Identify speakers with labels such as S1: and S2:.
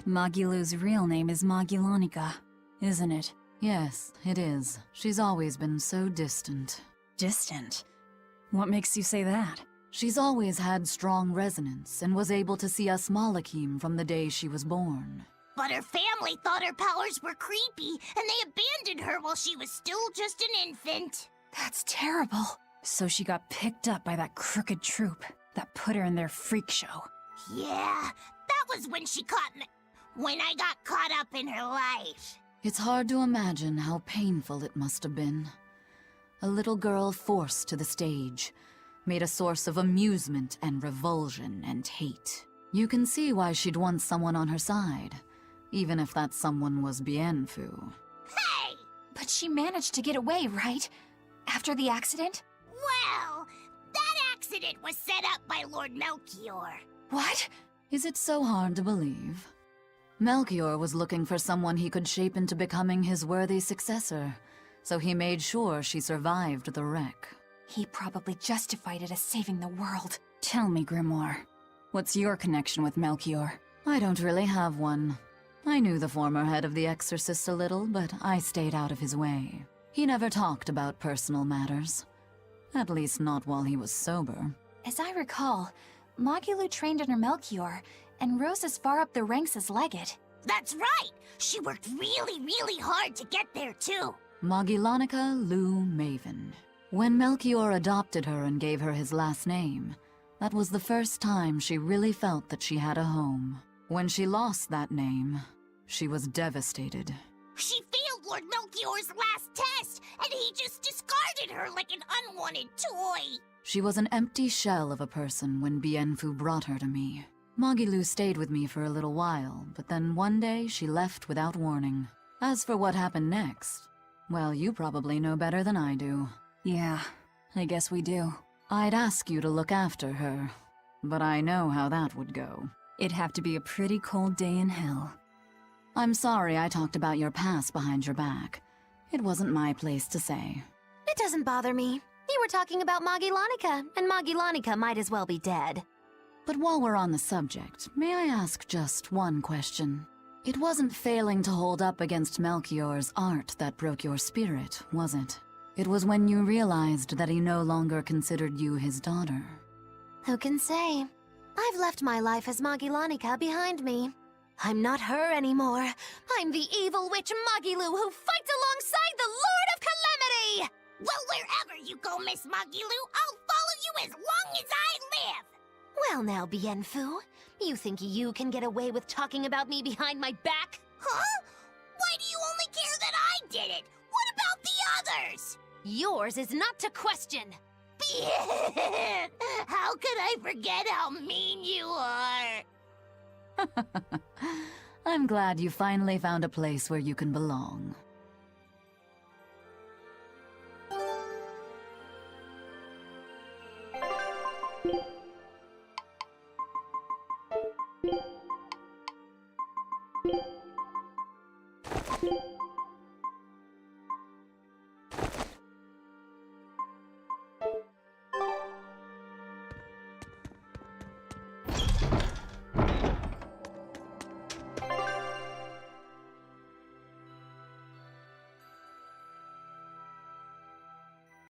S1: Magilou's real name is Magillanica, isn't it?
S2: Yes, it is. She's always been so distant.
S1: Distant? What makes you say that?
S2: She's always had strong resonance and was able to see us Malakim from the day she was born.
S3: But her family thought her powers were creepy, and they abandoned her while she was still just an infant.
S1: That's terrible. So she got picked up by that crooked troupe that put her in their freak show.
S3: Yeah, that was when she caught me. When I got caught up in her life.
S2: It's hard to imagine how painful it must have been. A little girl forced to the stage, made a source of amusement and revulsion and hate. You can see why she'd want someone on her side, even if that someone was Bienfu.
S3: Hey!
S4: But she managed to get away, right? After the accident?
S3: Well, that accident was set up by Lord Melchior.
S4: What?
S2: Is it so hard to believe? Melchior was looking for someone he could shape into becoming his worthy successor, so he made sure she survived the wreck.
S4: He probably justified it as saving the world.
S1: Tell me, Grimoire, what's your connection with Melchior?
S2: I don't really have one. I knew the former head of the Exorcist a little, but I stayed out of his way. He never talked about personal matters. At least not while he was sober.
S4: As I recall, Magilou trained under Melchior and rose as far up the ranks as legate.
S3: That's right! She worked really hard to get there, too.
S2: Magillanica Lou Maven. When Melchior adopted her and gave her his last name, that was the first time she really felt that she had a home. When she lost that name, she was devastated.
S3: She failed Lord Melchior's last test, and he just discarded her like an unwanted toy.
S2: She was an empty shell of a person when Bienfu brought her to me. Magilou stayed with me for a little while, but then one day she left without warning. As for what happened next, well, you probably know better than I do.
S1: Yeah, I guess we do.
S2: I'd ask you to look after her, but I know how that would go.
S1: It'd have to be a pretty cold day in hell.
S2: I'm sorry I talked about your past behind your back. It wasn't my place to say.
S5: It doesn't bother me. You were talking about Magillanica, and Magillanica might as well be dead.
S2: But while we're on the subject, may I ask just one question? It wasn't failing to hold up against Melchior's art that broke your spirit, was it? It was when you realized that he no longer considered you his daughter.
S5: Who can say? I've left my life as Magillanica behind me. I'm not her anymore. I'm the evil witch Magilou who fights alongside the Lord of Calamity!
S3: Well, wherever you go, Miss Magilou, I'll follow you as long as I live!
S5: Well now, Bienfu, you think you can get away with talking about me behind my back?
S3: Huh? Why do you only care that I did it? What about the others?
S5: Yours is not to question.
S3: How could I forget how mean you are?
S2: I'm glad you finally found a place where you can belong.
S6: you